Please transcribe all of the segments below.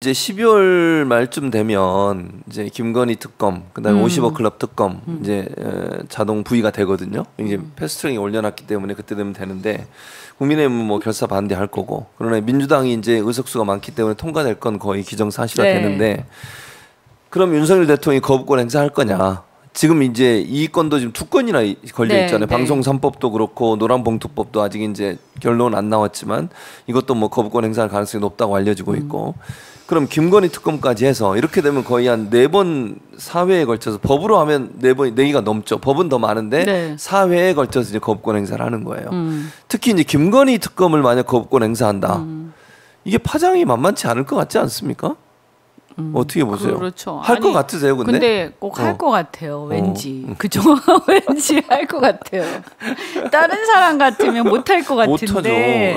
이제 12월 말쯤 되면 이제 김건희 특검, 그다음에 50억 클럽 특검 이제 자동 부의가 되거든요. 이제 패스트트랙에 올려놨기 때문에 그때 되면 되는데 국민의힘은 뭐 결사 반대할 거고, 그러나 민주당이 이제 의석수가 많기 때문에 통과될 건 거의 기정사실화 되는데, 그럼 윤석열 대통령이 거부권 행사할 거냐? 지금 이제 이 건도 지금 2건이나 걸려 있잖아요. 방송 3법도 그렇고 노란봉투법도 아직 이제 결론 안 나왔지만 이것도 뭐 거부권 행사할 가능성이 높다고 알려지고 있고. 그럼 김건희 특검까지 해서 이렇게 되면 거의 한 4번 4회에 걸쳐서, 법으로 하면 4개가 넘죠. 법은 더 많은데 4회에 걸쳐서 이제 거부권 행사를 하는 거예요. 특히 이제 김건희 특검을 만약 거부권 행사한다. 이게 파장이 만만치 않을 것 같지 않습니까? 어떻게 보세요? 그렇죠. 할 것 같으세요, 근데 꼭 할 것 같아요. 왠지. 그죠? 왠지 할 것 같아요. 다른 사람 같으면 못 할 것 같은데.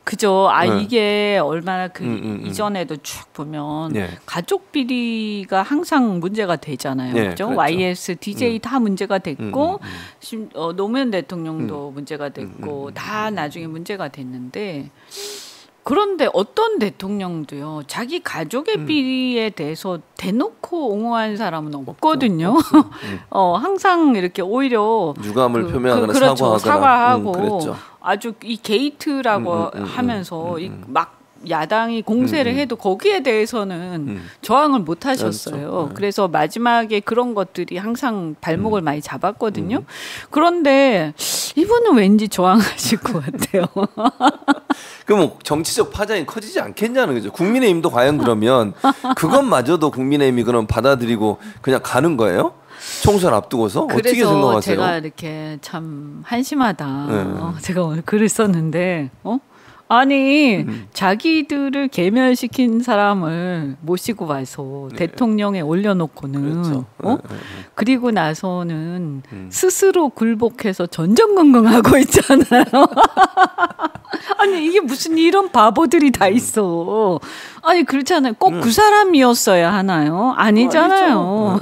그죠? 이게 얼마나 이전에도 쭉 보면 가족 비리가 항상 문제가 되잖아요. 그죠? 그렇죠. YS, DJ 다 문제가 됐고, 노무현 대통령도 문제가 됐고, 다 나중에 문제가 됐는데, 그런데 어떤 대통령도요, 자기 가족의 비리에 대해서 대놓고 옹호한 사람은 없거든요. 항상 이렇게 오히려 유감을 표명하거나 그렇죠. 사과하고 아주 이 게이트라고 하면서 막 야당이 공세를 해도 거기에 대해서는 저항을 못 하셨어요. 그렇죠. 그래서 마지막에 그런 것들이 항상 발목을 많이 잡았거든요. 그런데 이분은 왠지 저항하실 것 같아요. 그럼 정치적 파장이 커지지 않겠냐는 거죠. 국민의힘도 과연 그러면 그것마저도 국민의힘이 그럼 받아들이고 그냥 가는 거예요? 총선 앞두고서? 어떻게 생각하세요? 그래서 제가 이렇게 참 한심하다. 제가 오늘 글을 썼는데 아니 자기들을 개멸시킨 사람을 모시고 와서 대통령에 올려놓고는 그리고 나서는 스스로 굴복해서 전전긍긍하고 있잖아요. 아니 이게 무슨 이런 바보들이 다 있어. 아니 그렇잖아요. 꼭 그 사람이었어야 하나요? 아니잖아요.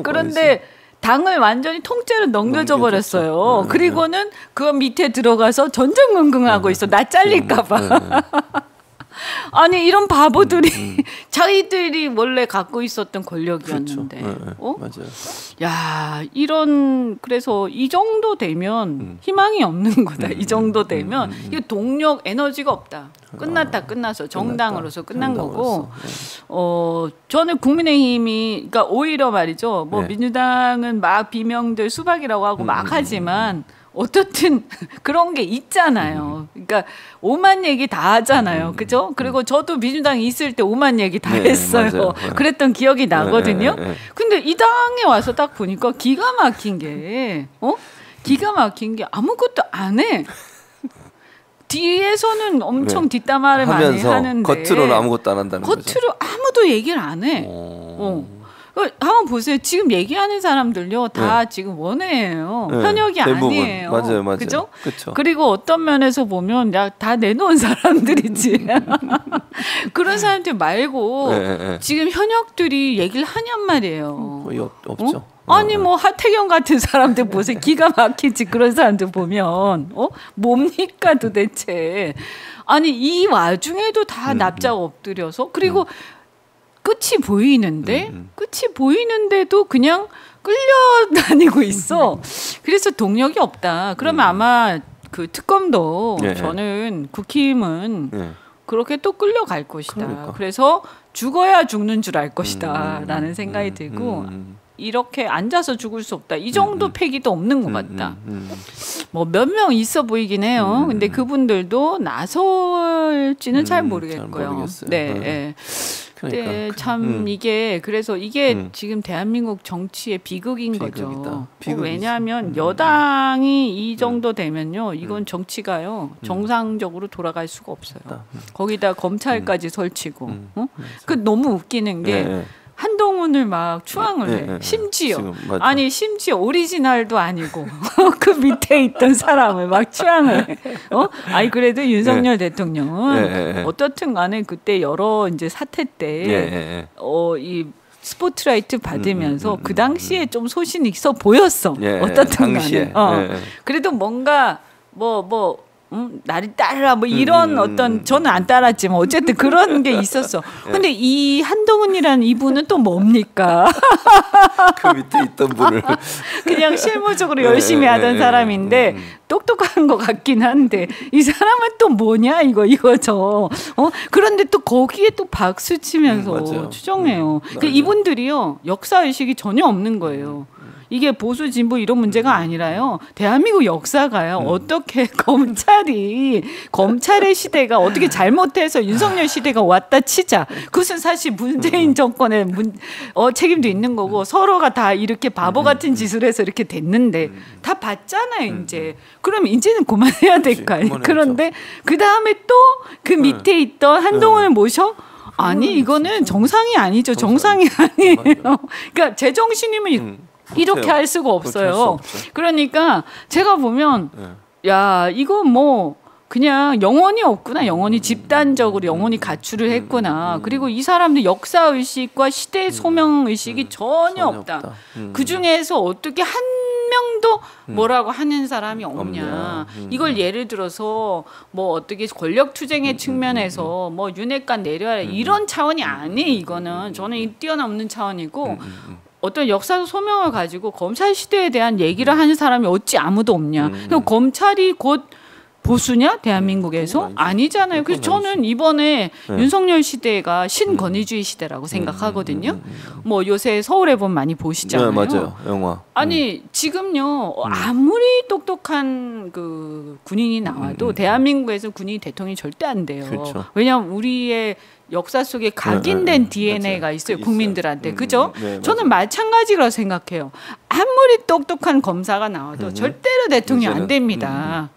그런데 당을 완전히 통째로 넘겨줘 버렸어요. 그리고는 그 밑에 들어가서 전전긍긍하고 있어. 나 잘릴까 봐. 아니 이런 바보들이 자기들이 원래 갖고 있었던 권력이었는데. 맞아요. 야 그래서 이 정도 되면 희망이 없는 거다. 이 정도 되면 이거 동력 에너지가 없다. 끝났어. 정당으로서 끝난 거고. 저는 국민의힘이 그러니까 오히려 말이죠. 뭐 민주당은 막 비명들 수박이라고 하고 막 하지만 어떻든 그런 게 있잖아요. 그러니까 오만 얘기 다 하잖아요. 그죠? 그리고 저도 민주당에 있을 때 오만 얘기 다 했어요. 맞아요. 그랬던 기억이 나거든요. 근데 이 당에 와서 딱 보니까 기가 막힌 게 아무것도 안 해. 뒤에서는 엄청 뒷담화를 많이 하는데 겉으로는 아무것도 안 한다는 거죠. 겉으로 아무도 얘기를 안 해. 한번 보세요. 지금 얘기하는 사람들요 다 지금 원외예요. 현역이 대부분. 아니에요. 맞아요. 그죠? 그리고 어떤 면에서 보면 다 내놓은 사람들이지. 그런 사람들 말고 지금 현역들이 얘기를 하냔 말이에요. 거의 없죠. 아니 뭐 하태경 같은 사람들 보세요. 기가 막히지. 그런 사람들 보면 뭡니까 도대체. 아니 이 와중에도 다 납작 엎드려서 그리고 끝이 보이는데도 그냥 끌려다니고 있어. 그래서 동력이 없다. 그러면 아마 그 특검도 저는 국힘은 그렇게 또 끌려갈 것이다. 그러니까. 그래서 죽어야 죽는 줄 알 것이다 라는 생각이 들고 이렇게 앉아서 죽을 수 없다. 이 정도 패기도 없는 것 같다. 뭐 몇 명 있어 보이긴 해요. 근데 그분들도 나설지는 잘 모르겠고요. 네. 그러니까. 참 이게 그래서 이게 지금 대한민국 정치의 비극인 거죠. 왜냐하면 여당이 이 정도 되면요, 이건 정치가요 정상적으로 돌아갈 수가 없어요. 거기다 검찰까지 설치고, 그 너무 웃기는 게. 한동훈을 막 추앙을 해. 심지어 심지어 오리지널도 아니고 그 밑에 있던 사람을 막 추앙을 해. 그래도 윤석열 대통령은 어떻든 간에 그때 여러 이제 사태 때 이 스포트라이트 받으면서 그 당시에 좀 소신 있어 보였어. 어떻든 간에. 그래도 뭔가 나를 따르라 뭐 이런 어떤 저는 안 따랐지만 어쨌든 그런 게 있었어. 근데 이 한동훈이라는 이분은 또 뭡니까? 그 밑에 있던 분을 그냥 실무적으로 열심히 하던 사람인데 똑똑한 것 같긴 한데 이 사람은 또 뭐냐 이거죠. 그런데 또 거기에 또 박수 치면서 추정해요. 그 이분들이요 역사 의식이 전혀 없는 거예요. 이게 보수 진보 이런 문제가 아니라요. 대한민국 역사가요. 어떻게 검찰의 시대가 어떻게 잘못해서 윤석열 시대가 왔다 치자. 그것은 사실 문재인 정권의 책임도 있는 거고 서로가 다 이렇게 바보 같은 짓을 해서 이렇게 됐는데 다 봤잖아요. 이제. 그럼 이제는 그만해야 될 거 아니에요. 그런데 그다음에 또 그 밑에 있던 한동훈을 모셔? 아니 이거는 정상이 아니죠. 정상이 아니에요. 그러니까 제정신이면 이렇게 할 수가 없어요. 그러니까 제가 보면 야 이거 뭐 그냥 영혼이 없구나. 영혼이 집단적으로 영혼이 가출을 했구나. 그리고 이 사람들 역사의식과 시대 소명의식이 전혀 없다. 그중에서 어떻게 한 명도 뭐라고 하는 사람이 없냐. 이걸 예를 들어서 뭐 어떻게 권력투쟁의 측면에서 뭐 윤핵관 내려야 이런 차원이 아니에요. 이거는 저는 뛰어넘는 차원이고 어떤 역사 소명을 가지고 검찰 시대에 대한 얘기를 하는 사람이 어찌 아무도 없냐. 검찰이 곧 보수냐 대한민국에서 아니잖아요. 그래서 저는 이번에 윤석열 시대가 신권위주의 시대라고 생각하거든요. 뭐 요새 서울의 봄 많이 보시잖아요. 네, 맞아요. 영화. 아니 지금요 아무리 똑똑한 그 군인이 나와도 대한민국에서 군인이 대통령이 절대 안 돼요. 그렇죠. 왜냐하면 우리의 역사 속에 각인된 DNA가 있어요. 국민들한테. 그죠? 저는 마찬가지라고 생각해요. 아무리 똑똑한 검사가 나와도 절대로 대통령이 안 됩니다.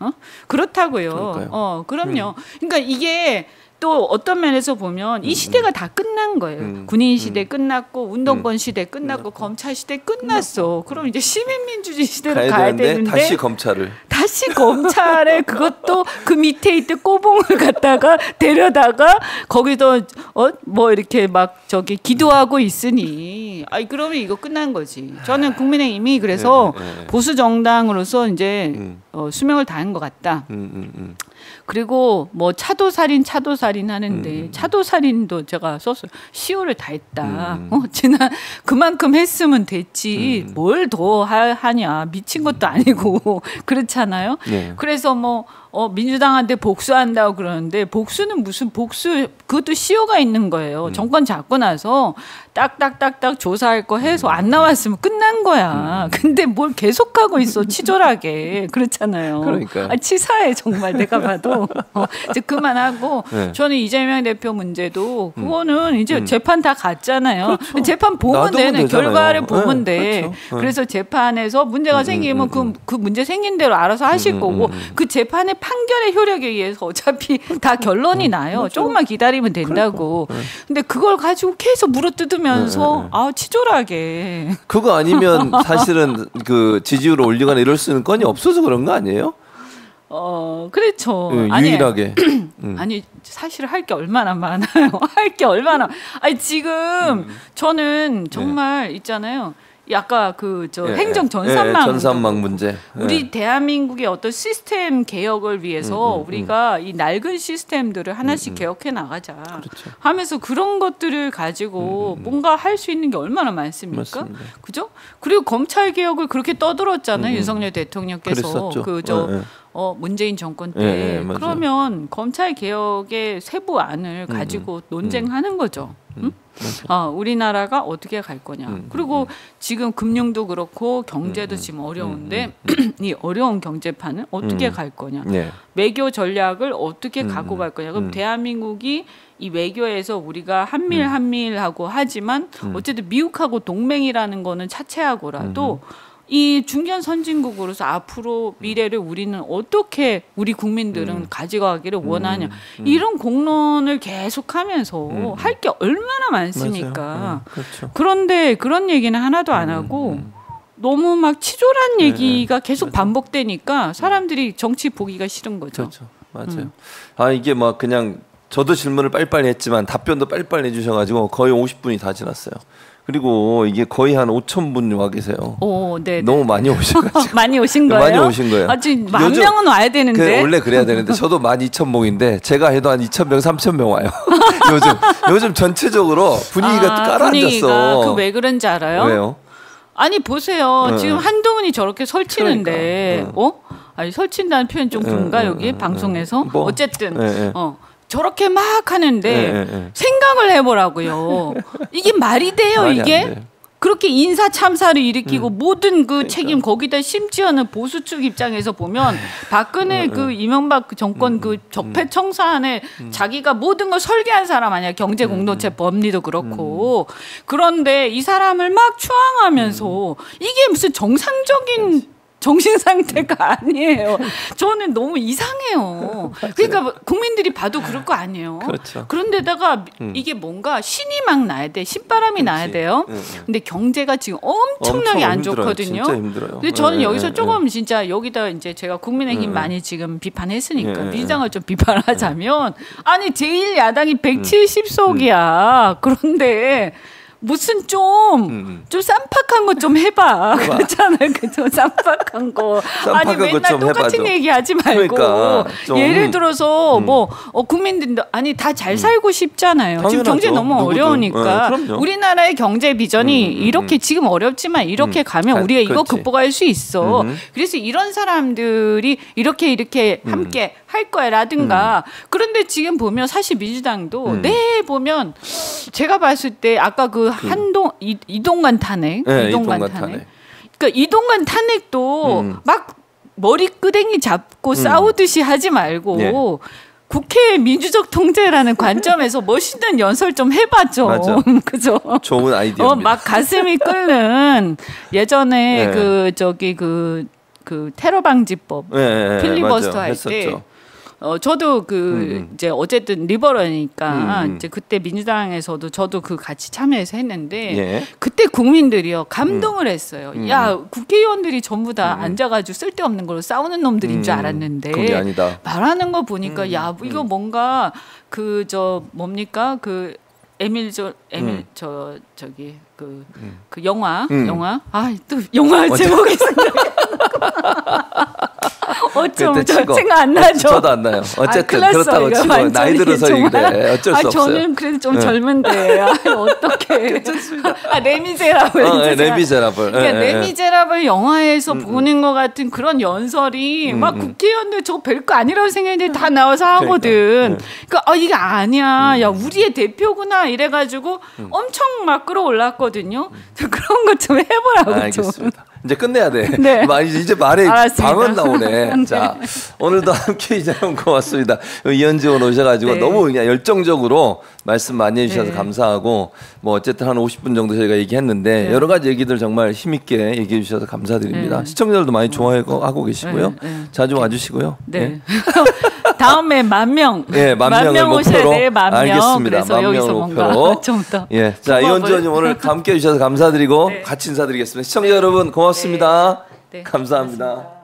그렇다고요. 그럼요. 그러니까 이게 또 어떤 면에서 보면 이 시대가 다 끝난 거예요. 군인 시대 끝났고 운동권 시대 끝났고 검찰 시대 끝났어. 그럼 이제 시민민주주의 시대로 가야 되는데 다시 검찰에 그것도 그 밑에 있던 꼬봉을 갖다가 데려다가 거기도 뭐 이렇게 막 저기 기도하고 있으니 그러면 이거 끝난 거지. 저는 국민의힘이 그래서 보수 정당으로서 이제 수명을 다한 것 같다. 그리고 뭐 차도살인 하는데 차도살인도 제가 썼어요. 시효를 다 했다. 지난 그만큼 했으면 됐지. 뭘 더 하냐. 미친 것도 아니고 그렇잖아요. 그래서 뭐 민주당한테 복수한다고 그러는데 복수는 무슨 복수 그것도 시효가 있는 거예요. 정권 잡고 나서 딱딱딱딱 조사할 거 해서 안 나왔으면 끝난 거야. 근데 뭘 계속하고 있어 치졸하게. 그렇잖아요. 그러니까. 치사해 정말 내가 봐도. 이제 그만하고 저는 이재명 대표 문제도 그거는 이제 재판 다 갔잖아요. 그렇죠. 재판 보면 되는 결과를 보면 돼. 그렇죠. 그래서 재판에서 문제가 생기면 그 문제 생긴 대로 알아서 하실 거고 그 재판의 판결의 효력에 의해서 어차피 다 결론이 나요. 그렇죠. 조금만 기다리면 된다고. 근데 그걸 가지고 계속 물어뜯으면서 치졸하게. 그거 아니면 사실은 그 지지율을 올리거나 이럴 수 있는 건이 없어서 그런 거 아니에요? 그렇죠. 유일하게. 아니 사실 할 게 얼마나 많아요. 할 게 얼마나. 아니 지금 저는 정말 있잖아요. 아까 행정 전산망 문제. 우리 대한민국의 어떤 시스템 개혁을 위해서 우리가 이 낡은 시스템들을 하나씩 개혁해 나가자 그렇죠. 하면서 그런 것들을 가지고 뭔가 할 수 있는 게 얼마나 많습니까? 맞습니다. 그죠? 그리고 검찰 개혁을 그렇게 떠들었잖아요. 윤석열 대통령께서 문재인 정권 때. 그러면 검찰 개혁의 세부 안을 가지고 논쟁하는 거죠. 우리나라가 어떻게 갈 거냐. 그리고 지금 금융도 그렇고 경제도 지금 어려운데 이 어려운 경제판은 어떻게 갈 거냐. 외교 전략을 어떻게 갖고 갈 거냐. 그럼 대한민국이 이 외교에서 우리가 한밀하고 하지만 어쨌든 미국하고 동맹이라는 거는 차치하고라도 이 중견 선진국으로서 앞으로 미래를 우리는 어떻게 우리 국민들은 가져가기를 원하냐 이런 공론을 계속하면서 할 게 얼마나 많습니까? 그렇죠. 그런데 그런 얘기는 하나도 안 하고 너무 막 치졸한 얘기가 계속 반복되니까 사람들이 정치 보기가 싫은 거죠. 그렇죠. 맞아요. 이게 막 그냥 저도 질문을 빨리빨리 했지만 답변도 빨리빨리 해주셔가지고 거의 50분이 다 지났어요. 그리고 이게 거의 한 5,000분 와 계세요. 오, 네. 너무 많이 오셔가지고. 많이 오신 거예요? 많이 오신 거예요. 아, 지금 10,000명은 와야 되는데. 원래 그래야 되는데 저도 12,000명인데 제가 해도 한 2,000명, 3,000명 와요. 요즘 전체적으로 분위기가 깔아앉았어. 분위기가 그 왜 그런지 알아요? 왜요? 아니 보세요. 지금 한동훈이 저렇게 설치는데, 그러니까. 아니 설친다는 표현 좀 그런가 여기 방송에서? 뭐. 어쨌든 저렇게 막 하는데 생각을 해보라고요. 이게 말이 돼요, 이게? 그렇게 인사 참사를 일으키고 모든 그 책임 거기다 심지어는 보수 측 입장에서 보면 박근혜 그 이명박 그 정권 그 적폐 청산에 자기가 모든 걸 설계한 사람 아니야. 경제 공동체 법리도 그렇고. 그런데 이 사람을 막 추앙하면서 이게 무슨 정상적인 정신 상태가 아니에요. 저는 너무 이상해요. 그러니까 국민들이 봐도 그럴 거 아니에요. 그렇죠. 그런데다가 이게 뭔가 신이 막 나야 돼. 신바람이 나야 돼요. 근데 경제가 지금 엄청나게 안 좋거든요. 진짜 힘들어요. 근데 저는 여기서 조금 진짜 여기다 이제 제가 국민의힘 많이 지금 비판했으니까 민주당을 좀 비판하자면 아니 제1야당이 170석이야. 그런데 무슨 좀 쌈박한 거 좀 해봐. 그렇잖아요. 좀 쌈박한 거. 아니 맨날 똑같은 얘기하지 말고. 그러니까 예를 들어서 뭐 국민들도 아니 다 잘 살고 싶잖아요. 당연하죠. 지금 경제 너무 누구든. 어려우니까 우리나라의 경제 비전이 이렇게 지금 어렵지만 이렇게 가면 우리가 이거 극복할 수 있어. 그래서 이런 사람들이 이렇게 함께 할 거야라든가. 그런데 지금 보면 사실 민주당도 내 보면 제가 봤을 때 아까 그 이동관 탄핵, 네, 이동관 탄핵. 그러니까 이동관 탄핵도 막 머리 끄댕이 잡고 싸우듯이 하지 말고 네. 국회 민주적 통제라는 관점에서 멋있는 연설 좀 해봤죠. 맞아. 그죠? 좋은 아이디어입니다. 막 가슴이 끓는 예전에 네. 그 테러 방지법 필리버스터 할 때. 저도 이제 어쨌든 리버럴이니까 이제 그때 민주당에서도 저도 그 같이 참여해서 했는데 그때 국민들이요 감동을 했어요. 야 국회의원들이 전부 다 앉아가지고 쓸데없는 걸로 싸우는 놈들인 줄 알았는데 그게 아니다. 말하는 거 보니까 야 이거 뭔가 뭡니까 저기 그 영화 또 영화 제목이 어쩜 저 생각 안 나죠. 저도 안 나요. 어쨌든 그렇다고 치고 나이 들어서 그래 어쩔 수 없어요. 저는 그래도 좀 젊은데 어떻게 레미제라블. 레미제라블. 그러니까 레미제라블 영화에서 보는 것 같은 그런 연설이 막 국회의원들 저 별거 아니라고 생각했는데 다 나와서 하거든. 그러니까 이게 아니야. 야 우리의 대표구나 이래가지고 엄청 막 끌어올랐거든요. 그런 것 좀 해보라고. 알겠습니다. 이제 끝내야 돼. 네. 이제 말에 알았습니다. 방언 나오네. 네. 자, 오늘도 함께 이제는 고맙습니다. 이현지 의원 오셔가지고 네. 너무 그냥 열정적으로 말씀 많이 해주셔서 네. 감사하고 뭐 어쨌든 한 50분 정도 저희가 얘기했는데 네. 여러 가지 얘기들 정말 힘있게 얘기해 주셔서 감사드립니다. 네. 시청자들도 많이 좋아하고 계시고요. 네. 자주 와주시고요. 네. 다음에 10,000명. 예, 10,000명을 오셔야 목표로. 돼. 10,000명. 알겠습니다. 그래서 10,000명을 여기서 목표로. 뭔가 좀 더. 예, 자 이현주 의원님 오늘 함께 해주셔서 감사드리고 네. 같이 인사드리겠습니다. 시청자 여러분 고맙습니다. 네. 감사합니다. 고맙습니다.